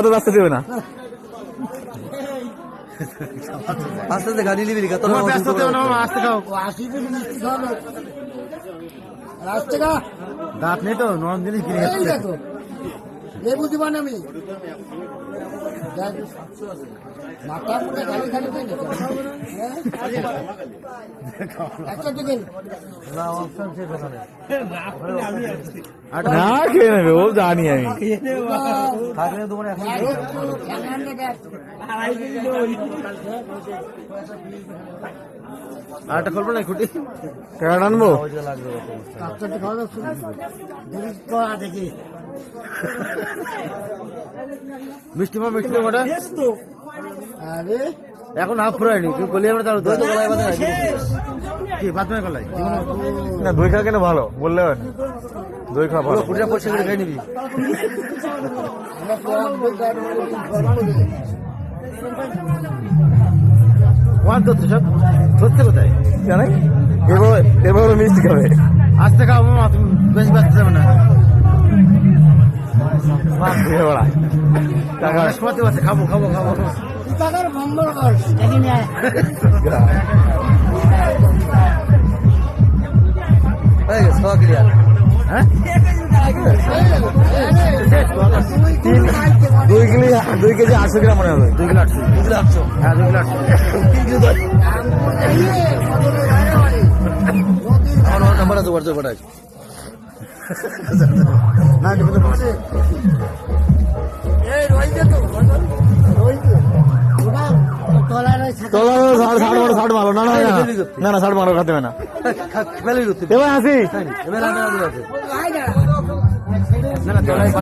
রাস্তা দেবে না আস্তে আস্তে গাড়ি নিবি আসতে খাও দাঁত নেই তো নরম জিনিস কিনে লেবু দিবা না আমি মাথা মুখে খালি খালি একটা দিকেন না খেয়ে নেবে ও জানি আমি আরেকটা করবো না খুঁটি কেন আনবো দেখি মিষ্টি মা মিষ্টি ওটা আরে এখন হাফ ফ্রাইনি তুই বলি আমরা তার দই তো গলায় বাঁধা রাখি কি বাতমে গলায় না দই খা কেন ভালো বললে হয় না দই খা ভালো পুরো পয়সা করে খাই নিবি ওয়ান তো সব ধরতে কোথায় জানে এবার মিষ্টি খাবে আজকে খাও মামা তুমি বেশি ব্যস্ত যাবে না টাকা খাবো খাবো খাবো টাকার নম্বর কর দেখি নিয়ে হ্যাঁ 2 কেজি 800 গ্রাম মনে হবে 2 কিলো 800 হ্যাঁ 2 কিলো 800 আমার নাম্বার আছে হোয়াটসঅ্যাপ পাঠাই না ভালো না না না 60 মারো খাতে না এবার আসি